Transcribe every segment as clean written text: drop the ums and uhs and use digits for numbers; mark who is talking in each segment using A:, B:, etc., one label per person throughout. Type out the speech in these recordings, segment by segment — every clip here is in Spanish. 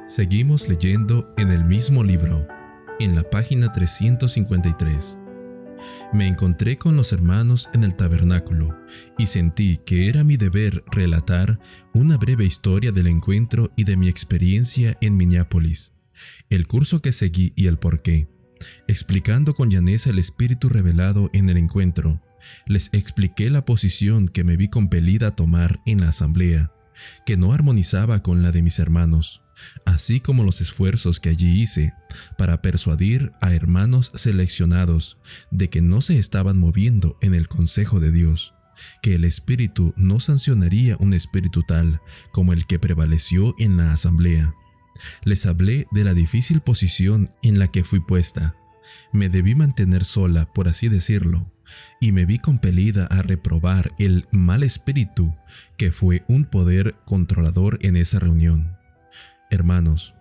A: Seguimos leyendo en el mismo libro, en la página 353. Me encontré con los hermanos en el tabernáculo y sentí que era mi deber relatar una breve historia del encuentro y de mi experiencia en Minneapolis, el curso que seguí y el porqué. Explicando con llaneza el espíritu revelado en el encuentro, les expliqué la posición que me vi compelida a tomar en la asamblea, que no armonizaba con la de mis hermanos, así como los esfuerzos que allí hice para persuadir a hermanos seleccionados de que no se estaban moviendo en el consejo de Dios, que el Espíritu no sancionaría un espíritu tal como el que prevaleció en la asamblea. Les hablé de la difícil posición en la que fui puesta. Me debí mantener sola, por así decirlo, y me vi compelida a reprobar el mal espíritu que fue un poder controlador en esa reunión. Hermanos,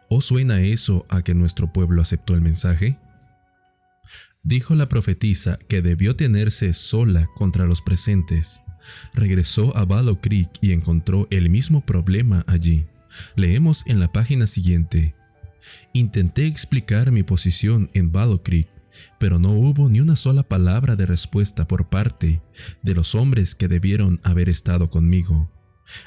A: ¿os suena eso a que nuestro pueblo aceptó el mensaje? Dijo la profetisa que debió tenerse sola contra los presentes. Regresó a Wallow Creek y encontró el mismo problema allí. Leemos en la página siguiente. Intenté explicar mi posición en Wallow Creek, pero no hubo ni una sola palabra de respuesta por parte de los hombres que debieron haber estado conmigo.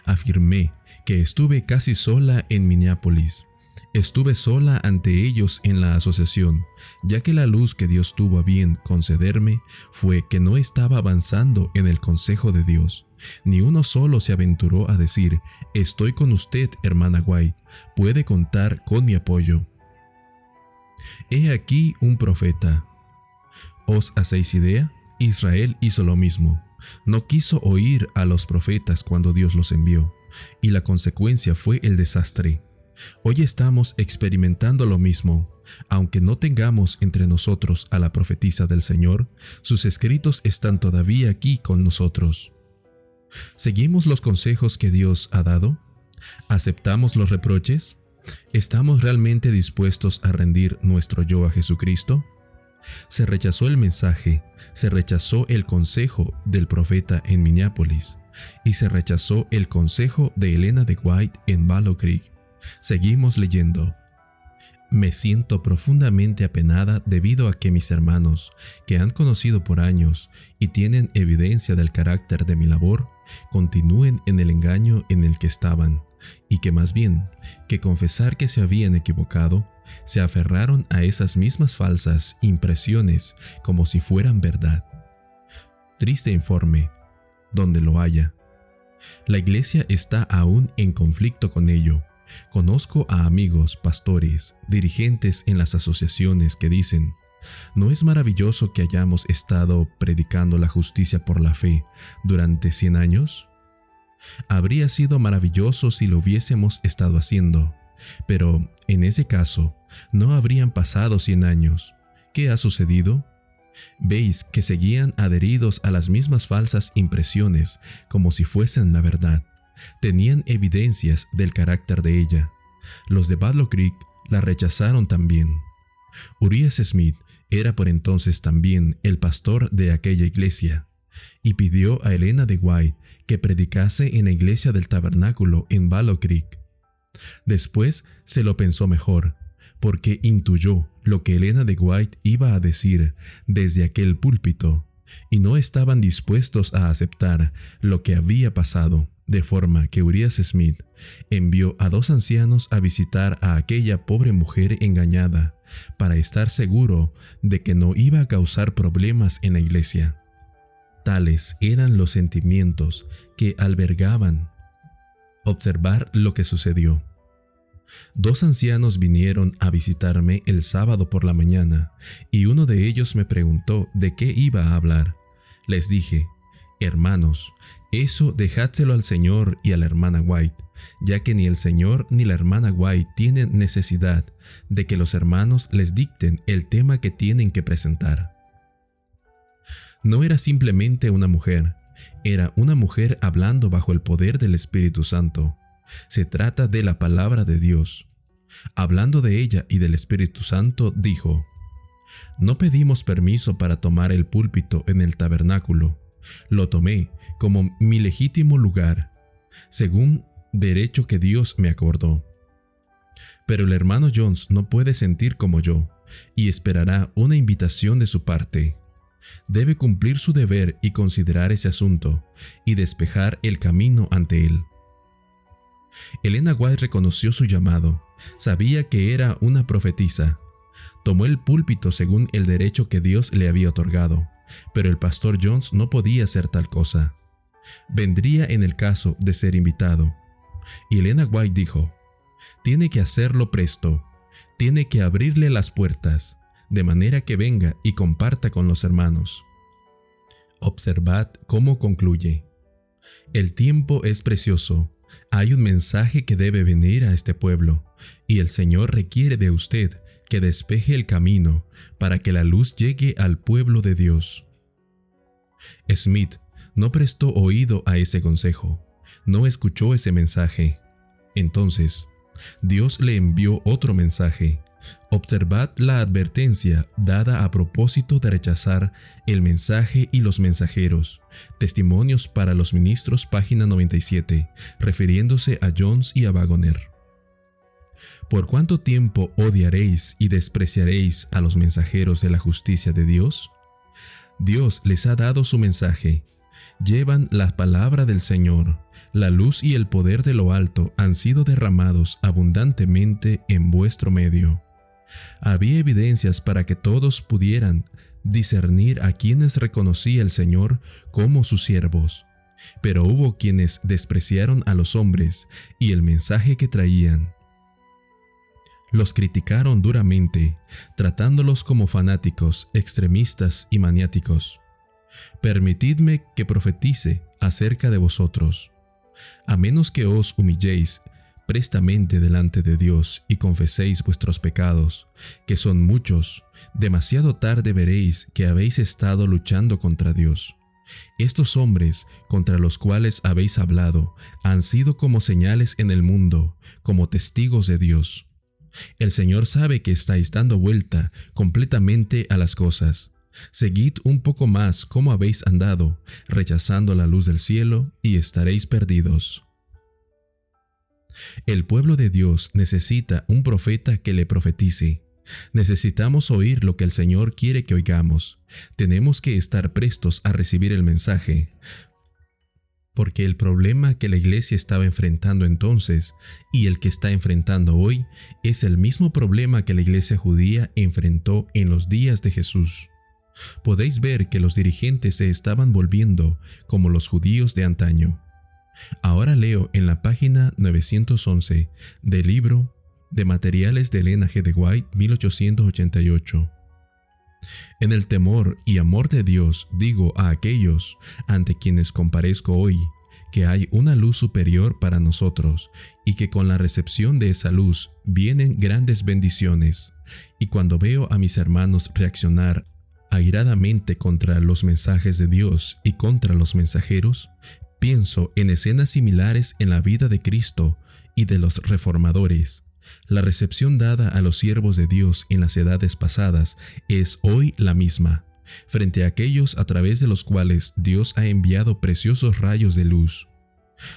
A: Afirmé que estuve casi sola en Minneapolis. Estuve sola ante ellos en la asociación, ya que la luz que Dios tuvo a bien concederme fue que no estaba avanzando en el consejo de Dios. Ni uno solo se aventuró a decir: «Estoy con usted, hermana White, puede contar con mi apoyo». He aquí un profeta. ¿Os hacéis idea? Israel hizo lo mismo. No quiso oír a los profetas cuando Dios los envió, y la consecuencia fue el desastre. Hoy estamos experimentando lo mismo. Aunque no tengamos entre nosotros a la profetisa del Señor, sus escritos están todavía aquí con nosotros. ¿Seguimos los consejos que Dios ha dado? ¿Aceptamos los reproches? ¿Estamos realmente dispuestos a rendir nuestro yo a Jesucristo? Se rechazó el mensaje, se rechazó el consejo del profeta en Minneapolis y se rechazó el consejo de Elena de White en Wallow Creek. Seguimos leyendo. Me siento profundamente apenada debido a que mis hermanos, que han conocido por años y tienen evidencia del carácter de mi labor, continúen en el engaño en el que estaban, y que más bien que confesar que se habían equivocado, se aferraron a esas mismas falsas impresiones como si fueran verdad. Triste informe, donde lo haya. La iglesia está aún en conflicto con ello. Conozco a amigos, pastores, dirigentes en las asociaciones que dicen: ¿no es maravilloso que hayamos estado predicando la justicia por la fe durante 100 años? Habría sido maravilloso si lo hubiésemos estado haciendo, pero en ese caso no habrían pasado 100 años. ¿Qué ha sucedido? Veis que seguían adheridos a las mismas falsas impresiones como si fuesen la verdad. Tenían evidencias del carácter de ella. Los de Wallow Creek la rechazaron también. Urias Smith era por entonces también el pastor de aquella iglesia y pidió a Elena de White que predicase en la iglesia del tabernáculo en Wallow Creek. Después se lo pensó mejor, porque intuyó lo que Elena de White iba a decir desde aquel púlpito, y no estaban dispuestos a aceptar lo que había pasado, de forma que Urias Smith envió a 2 ancianos a visitar a aquella pobre mujer engañada para estar seguro de que no iba a causar problemas en la iglesia. Tales eran los sentimientos que albergaban. Observar lo que sucedió. 2 ancianos vinieron a visitarme el sábado por la mañana y uno de ellos me preguntó de qué iba a hablar. Les dije: hermanos, eso dejádselo al Señor y a la hermana White, ya que ni el Señor ni la hermana White tienen necesidad de que los hermanos les dicten el tema que tienen que presentar. No era simplemente una mujer, era una mujer hablando bajo el poder del Espíritu Santo. Se trata de la palabra de Dios. Hablando de ella y del Espíritu Santo, dijo: no pedimos permiso para tomar el púlpito en el tabernáculo. Lo tomé como mi legítimo lugar, según derecho que Dios me acordó. Pero el hermano Jones no puede sentir como yo y esperará una invitación de su parte. Debe cumplir su deber y considerar ese asunto y despejar el camino ante él. Elena White reconoció su llamado, sabía que era una profetisa. Tomó el púlpito según el derecho que Dios le había otorgado, pero el pastor Jones no podía hacer tal cosa. Vendría en el caso de ser invitado. Y Elena White dijo: tiene que hacerlo presto, tiene que abrirle las puertas, de manera que venga y comparta con los hermanos. Observad cómo concluye. El tiempo es precioso, hay un mensaje que debe venir a este pueblo, y el Señor requiere de usted que despeje el camino para que la luz llegue al pueblo de Dios. Smith no prestó oído a ese consejo, no escuchó ese mensaje. Entonces, Dios le envió otro mensaje. Observad la advertencia dada a propósito de rechazar el mensaje y los mensajeros. Testimonios para los ministros, página 97, refiriéndose a Jones y a Wagoner. ¿Por cuánto tiempo odiaréis y despreciaréis a los mensajeros de la justicia de Dios? Dios les ha dado su mensaje. Llevan la palabra del Señor. La luz y el poder de lo alto han sido derramados abundantemente en vuestro medio. Había evidencias para que todos pudieran discernir a quienes reconocía el Señor como sus siervos. Pero hubo quienes despreciaron a los hombres y el mensaje que traían. Los criticaron duramente, tratándolos como fanáticos, extremistas y maniáticos. Permitidme que profetice acerca de vosotros. A menos que os humilléis prestamente delante de Dios y confeséis vuestros pecados, que son muchos, demasiado tarde veréis que habéis estado luchando contra Dios. Estos hombres contra los cuales habéis hablado han sido como señales en el mundo, como testigos de Dios. El Señor sabe que estáis dando vuelta completamente a las cosas. Seguid un poco más cómo habéis andado, rechazando la luz del cielo, y estaréis perdidos. El pueblo de Dios necesita un profeta que le profetice. Necesitamos oír lo que el Señor quiere que oigamos. Tenemos que estar prestos a recibir el mensaje. Porque el problema que la iglesia estaba enfrentando entonces y el que está enfrentando hoy es el mismo problema que la iglesia judía enfrentó en los días de Jesús. Podéis ver que los dirigentes se estaban volviendo como los judíos de antaño. Ahora leo en la página 911 del libro de Materiales de Elena G. White, 1888. En el temor y amor de Dios digo a aquellos ante quienes comparezco hoy, que hay una luz superior para nosotros y que con la recepción de esa luz vienen grandes bendiciones. Y cuando veo a mis hermanos reaccionar airadamente contra los mensajes de Dios y contra los mensajeros, pienso en escenas similares en la vida de Cristo y de los reformadores. La recepción dada a los siervos de Dios en las edades pasadas es hoy la misma, frente a aquellos a través de los cuales Dios ha enviado preciosos rayos de luz.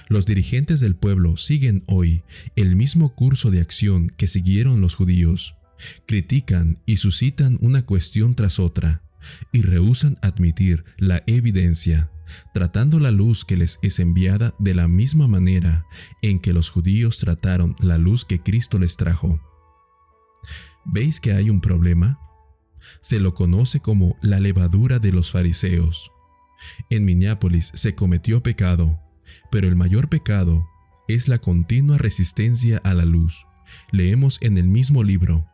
A: Los dirigentes del pueblo siguen hoy el mismo curso de acción que siguieron los judíos. Critican y suscitan una cuestión tras otra, y rehúsan admitir la evidencia, tratando la luz que les es enviada de la misma manera en que los judíos trataron la luz que Cristo les trajo. ¿Veis que hay un problema? Se lo conoce como la levadura de los fariseos. En Minneapolis se cometió pecado, pero el mayor pecado es la continua resistencia a la luz. Leemos en el mismo libro: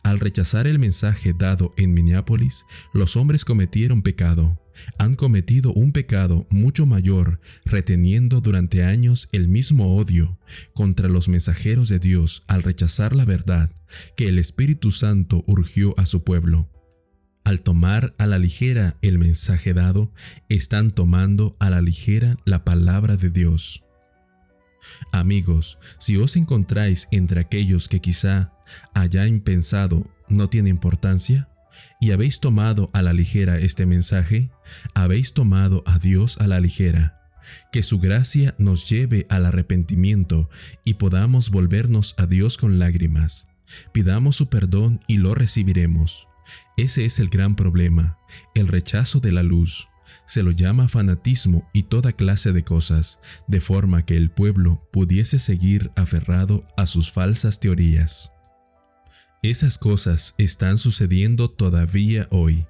A: al rechazar el mensaje dado en Minneapolis, los hombres cometieron pecado. Han cometido un pecado mucho mayor, reteniendo durante años el mismo odio contra los mensajeros de Dios al rechazar la verdad que el Espíritu Santo urgió a su pueblo. Al tomar a la ligera el mensaje dado, están tomando a la ligera la palabra de Dios. Amigos, si os encontráis entre aquellos que quizá hayan pensado no tiene importancia, y habéis tomado a la ligera este mensaje, habéis tomado a Dios a la ligera. Que su gracia nos lleve al arrepentimiento y podamos volvernos a Dios con lágrimas. Pidamos su perdón y lo recibiremos. Ese es el gran problema, el rechazo de la luz. Se lo llama fanatismo y toda clase de cosas, de forma que el pueblo pudiese seguir aferrado a sus falsas teorías. Esas cosas están sucediendo todavía hoy.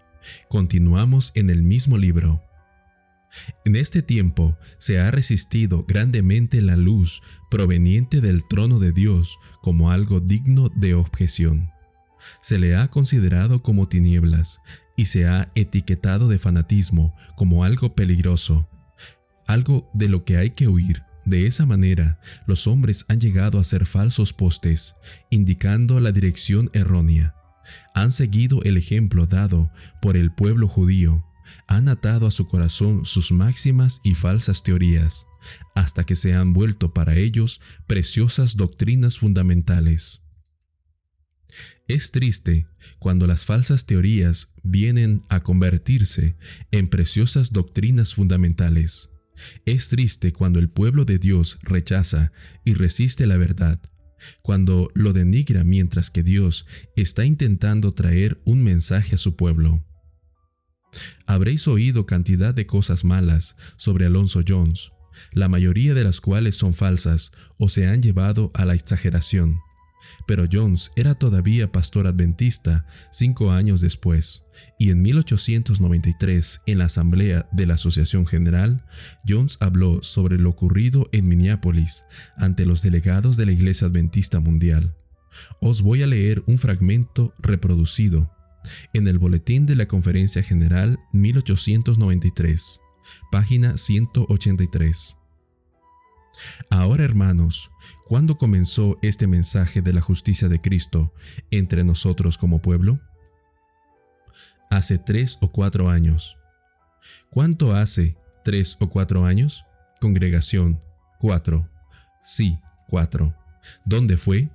A: Continuamos en el mismo libro. En este tiempo se ha resistido grandemente la luz proveniente del trono de Dios como algo digno de objeción. Se le ha considerado como tinieblas y se ha etiquetado de fanatismo como algo peligroso, algo de lo que hay que huir. De esa manera, los hombres han llegado a ser falsos postes, indicando la dirección errónea. Han seguido el ejemplo dado por el pueblo judío, han atado a su corazón sus máximas y falsas teorías, hasta que se han vuelto para ellos preciosas doctrinas fundamentales. Es triste cuando las falsas teorías vienen a convertirse en preciosas doctrinas fundamentales. Es triste cuando el pueblo de Dios rechaza y resiste la verdad, cuando lo denigra mientras que Dios está intentando traer un mensaje a su pueblo. Habréis oído cantidad de cosas malas sobre Alonzo Jones, la mayoría de las cuales son falsas o se han llevado a la exageración. Pero Jones era todavía pastor adventista 5 años después, y en 1893, en la asamblea de la Asociación General, Jones habló sobre lo ocurrido en Minneapolis ante los delegados de la Iglesia Adventista Mundial. Os voy a leer un fragmento reproducido en el Boletín de la Conferencia General 1893, página 183. Ahora, hermanos, ¿cuándo comenzó este mensaje de la justicia de Cristo entre nosotros como pueblo? Hace 3 o 4 años. ¿Cuánto hace 3 o 4 años? Congregación, 4. Sí, 4. ¿Dónde fue?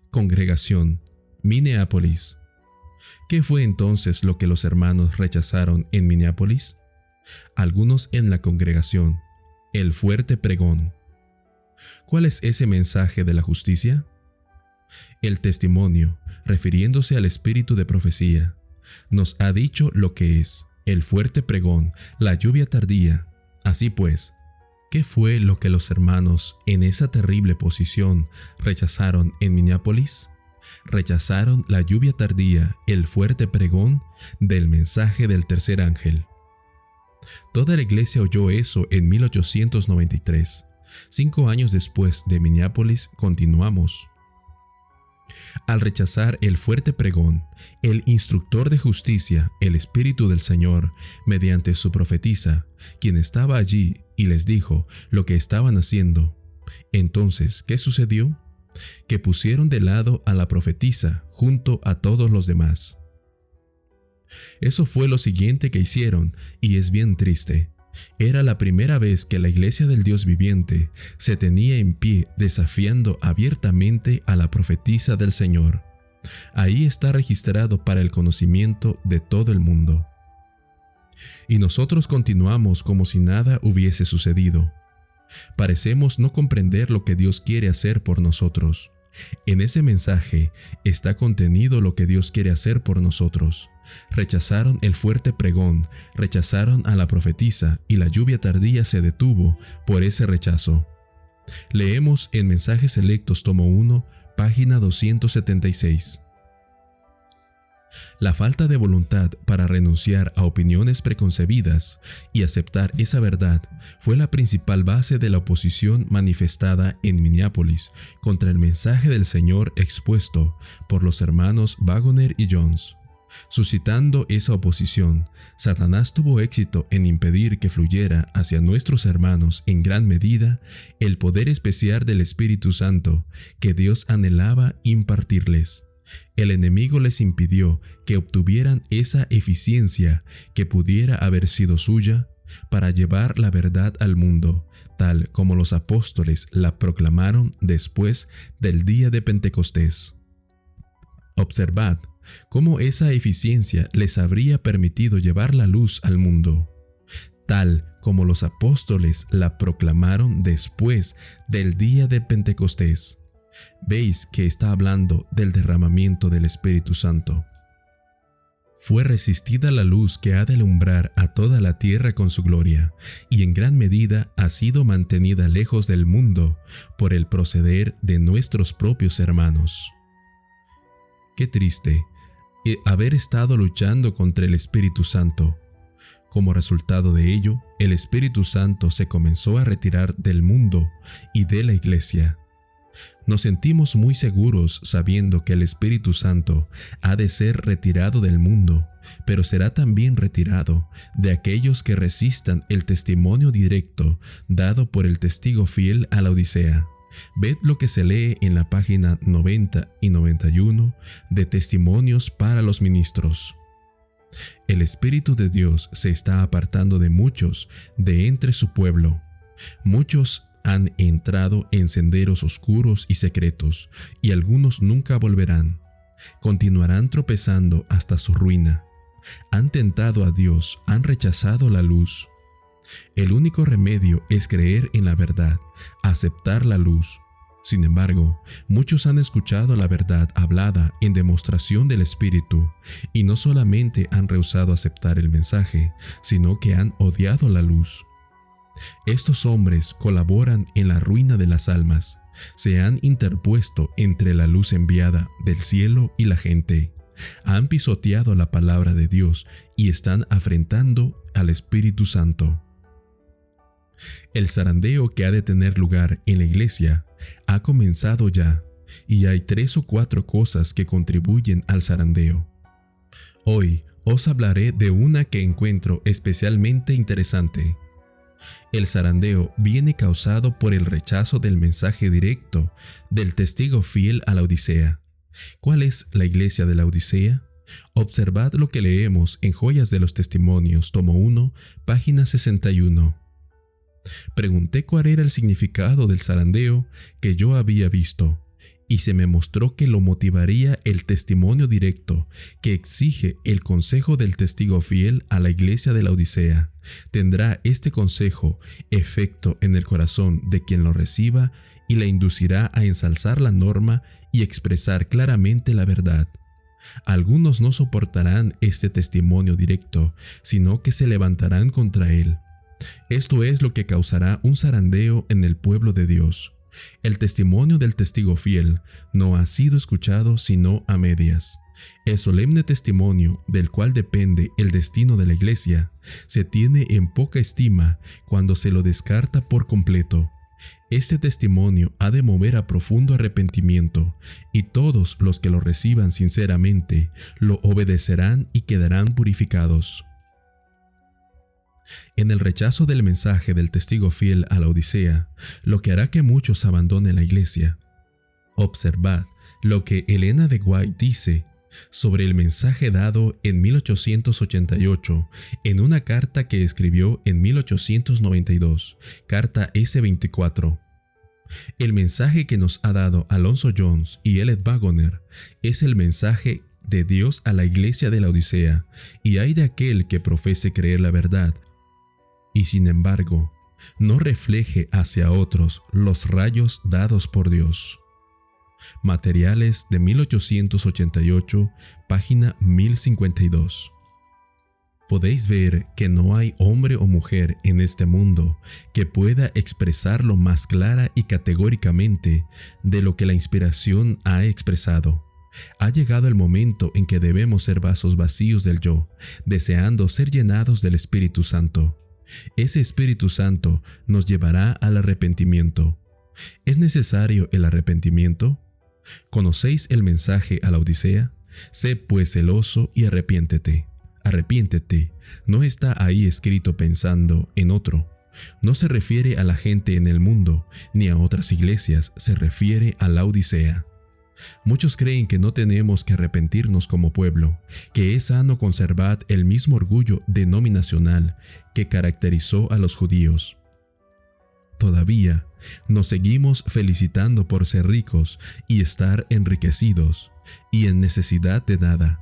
A: Congregación, Minneapolis. ¿Qué fue entonces lo que los hermanos rechazaron en Minneapolis? Algunos en la congregación, el fuerte pregón. ¿Cuál es ese mensaje de la justicia? El testimonio, refiriéndose al espíritu de profecía, nos ha dicho lo que es el fuerte pregón, la lluvia tardía. Así pues, ¿qué fue lo que los hermanos en esa terrible posición rechazaron en Minneapolis? Rechazaron la lluvia tardía, el fuerte pregón del mensaje del tercer ángel. Toda la iglesia oyó eso en 1893. 5 años después de Minneapolis continuamos. Al rechazar el fuerte pregón, el instructor de justicia, el Espíritu del Señor, mediante su profetisa, quien estaba allí y les dijo lo que estaban haciendo. Entonces, ¿qué sucedió? Que pusieron de lado a la profetisa junto a todos los demás. Eso fue lo siguiente que hicieron, y es bien triste. Era la primera vez que la Iglesia del Dios viviente se tenía en pie desafiando abiertamente a la profetisa del Señor. Ahí está registrado para el conocimiento de todo el mundo. Y nosotros continuamos como si nada hubiese sucedido. Parecemos no comprender lo que Dios quiere hacer por nosotros. En ese mensaje está contenido lo que Dios quiere hacer por nosotros. Rechazaron el fuerte pregón, rechazaron a la profetisa y la lluvia tardía se detuvo por ese rechazo. Leemos en Mensajes Selectos tomo 1, página 276. La falta de voluntad para renunciar a opiniones preconcebidas y aceptar esa verdad fue la principal base de la oposición manifestada en Minneapolis contra el mensaje del Señor expuesto por los hermanos Waggoner y Jones. Suscitando esa oposición, Satanás tuvo éxito en impedir que fluyera hacia nuestros hermanos en gran medida el poder especial del Espíritu Santo que Dios anhelaba impartirles. El enemigo les impidió que obtuvieran esa eficiencia que pudiera haber sido suya para llevar la verdad al mundo, tal como los apóstoles la proclamaron después del día de Pentecostés. Observad cómo esa eficiencia les habría permitido llevar la luz al mundo. tal como los apóstoles la proclamaron después del día de Pentecostés. Veis que está hablando del derramamiento del Espíritu Santo. Fue resistida la luz que ha de alumbrar a toda la tierra con su gloria, y en gran medida ha sido mantenida lejos del mundo por el proceder de nuestros propios hermanos. Qué triste haber estado luchando contra el Espíritu Santo. Como resultado de ello, el Espíritu Santo se comenzó a retirar del mundo y de la iglesia. Nos sentimos muy seguros sabiendo que el Espíritu Santo ha de ser retirado del mundo, pero será también retirado de aquellos que resistan el testimonio directo dado por el testigo fiel a la Odisea. Ved lo que se lee en la página 90 y 91 de Testimonios para los Ministros. El Espíritu de Dios se está apartando de muchos de entre su pueblo. Muchos han entrado en senderos oscuros y secretos, y algunos nunca volverán. Continuarán tropezando hasta su ruina. Han tentado a Dios, han rechazado la luz. El único remedio es creer en la verdad, aceptar la luz. Sin embargo, muchos han escuchado la verdad hablada en demostración del Espíritu, y no solamente han rehusado aceptar el mensaje, sino que han odiado la luz. Estos hombres colaboran en la ruina de las almas, se han interpuesto entre la luz enviada del cielo y la gente, han pisoteado la palabra de Dios y están afrentando al Espíritu Santo. El zarandeo que ha de tener lugar en la iglesia ha comenzado ya, y hay 3 o 4 cosas que contribuyen al zarandeo. Hoy os hablaré de una que encuentro especialmente interesante. El zarandeo viene causado por el rechazo del mensaje directo del testigo fiel a la Odisea. ¿Cuál es la iglesia de la Odisea? Observad lo que leemos en Joyas de los Testimonios, tomo 1, página 61. Pregunté cuál era el significado del zarandeo que yo había visto, y se me mostró que lo motivaría el testimonio directo que exige el consejo del testigo fiel a la iglesia de la Odisea. Tendrá este consejo efecto en el corazón de quien lo reciba y le inducirá a ensalzar la norma y expresar claramente la verdad. Algunos no soportarán este testimonio directo, sino que se levantarán contra él. Esto es lo que causará un zarandeo en el pueblo de Dios. El testimonio del testigo fiel no ha sido escuchado sino a medias. El solemne testimonio del cual depende el destino de la iglesia se tiene en poca estima cuando se lo descarta por completo. Este testimonio ha de mover a profundo arrepentimiento, y todos los que lo reciban sinceramente lo obedecerán y quedarán purificados. En el rechazo del mensaje del testigo fiel a la Odisea, lo que hará que muchos abandonen la iglesia. Observad lo que Elena de White dice sobre el mensaje dado en 1888 en una carta que escribió en 1892, carta S24. El mensaje que nos ha dado Alonso Jones y Elliot Wagoner es el mensaje de Dios a la iglesia de la Odisea, y hay de aquel que profese creer la verdad y sin embargo no refleje hacia otros los rayos dados por Dios. Materiales de 1888, página 1052. Podéis ver que no hay hombre o mujer en este mundo que pueda expresarlo más clara y categóricamente de lo que la inspiración ha expresado. Ha llegado el momento en que debemos ser vasos vacíos del yo, deseando ser llenados del Espíritu Santo. Ese Espíritu Santo nos llevará al arrepentimiento. ¿Es necesario el arrepentimiento? ¿Conocéis el mensaje a la Odisea? Sé pues celoso y arrepiéntete. Arrepiéntete no está ahí escrito pensando en otro. No se refiere a la gente en el mundo, ni a otras iglesias, se refiere a la Odisea. Muchos creen que no tenemos que arrepentirnos como pueblo, que es sano conservar el mismo orgullo denominacional que caracterizó a los judíos. Todavía nos seguimos felicitando por ser ricos y estar enriquecidos y en necesidad de nada.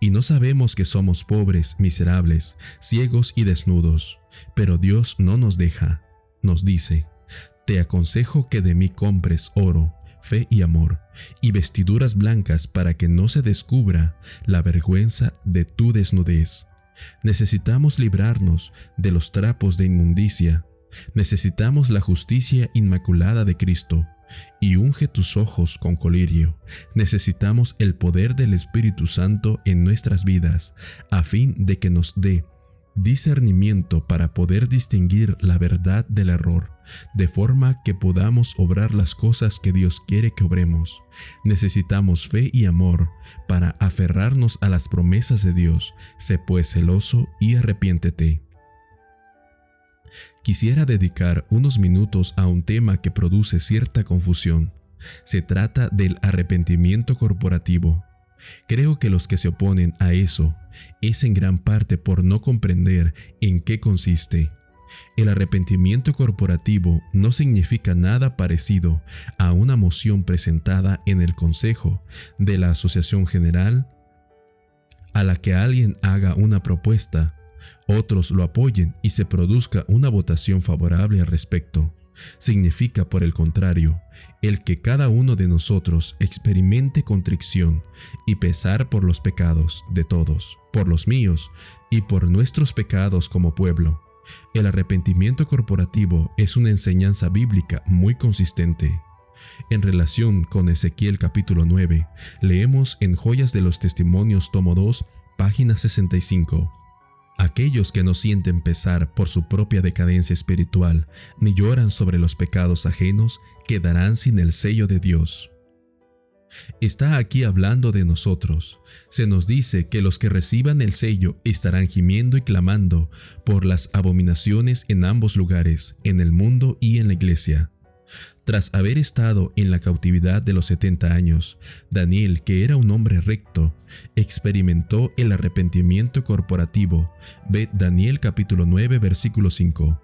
A: Y no sabemos que somos pobres, miserables, ciegos y desnudos. Pero Dios no nos deja. Nos dice: te aconsejo que de mí compres oro, fe y amor, y vestiduras blancas para que no se descubra la vergüenza de tu desnudez. Necesitamos librarnos de los trapos de inmundicia. Necesitamos la justicia inmaculada de Cristo. Y unge tus ojos con colirio. Necesitamos el poder del Espíritu Santo en nuestras vidas, a fin de que nos dé discernimiento para poder distinguir la verdad del error, de forma que podamos obrar las cosas que Dios quiere que obremos. Necesitamos fe y amor para aferrarnos a las promesas de Dios. Sé pues celoso y arrepiéntete. Quisiera dedicar unos minutos a un tema que produce cierta confusión. Se trata del arrepentimiento corporativo. Creo que los que se oponen a eso es en gran parte por no comprender en qué consiste. El arrepentimiento corporativo no significa nada parecido a una moción presentada en el Consejo de la Asociación General a la que alguien haga una propuesta, otros lo apoyen y se produzca una votación favorable al respecto. Significa, por el contrario, el que cada uno de nosotros experimente contrición y pesar por los pecados de todos, por los míos y por nuestros pecados como pueblo. El arrepentimiento corporativo es una enseñanza bíblica muy consistente. En relación con Ezequiel capítulo 9, leemos en Joyas de los Testimonios tomo 2, página 65. Aquellos que no sienten pesar por su propia decadencia espiritual, ni lloran sobre los pecados ajenos, quedarán sin el sello de Dios. Está aquí hablando de nosotros. Se nos dice que los que reciban el sello estarán gimiendo y clamando por las abominaciones en ambos lugares, en el mundo y en la iglesia. Tras haber estado en la cautividad de los 70 años, Daniel, que era un hombre recto, experimentó el arrepentimiento corporativo. Ve Daniel capítulo 9, versículo 5.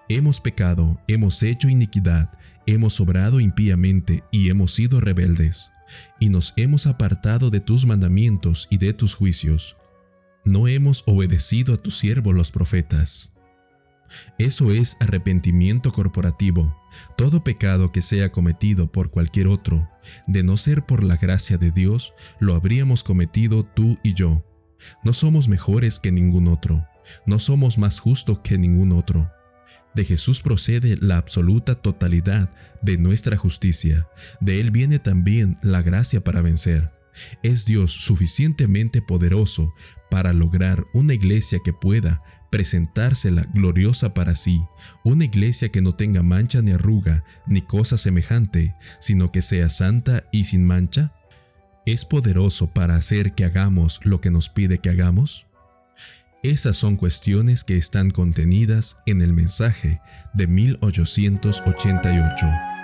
A: Hemos pecado, hemos hecho iniquidad, hemos obrado impíamente y hemos sido rebeldes, y nos hemos apartado de tus mandamientos y de tus juicios. No hemos obedecido a tus siervos los profetas. Eso es arrepentimiento corporativo. Todo pecado que sea cometido por cualquier otro, de no ser por la gracia de Dios, lo habríamos cometido tú y yo. No somos mejores que ningún otro. No somos más justos que ningún otro. De Jesús procede la absoluta totalidad de nuestra justicia. De Él viene también la gracia para vencer. Es Dios suficientemente poderoso para lograr una iglesia que pueda presentársela gloriosa para sí, una iglesia que no tenga mancha ni arruga ni cosa semejante, sino que sea santa y sin mancha. ¿Es poderoso para hacer que hagamos lo que nos pide que hagamos? Esas son cuestiones que están contenidas en el mensaje de 1888.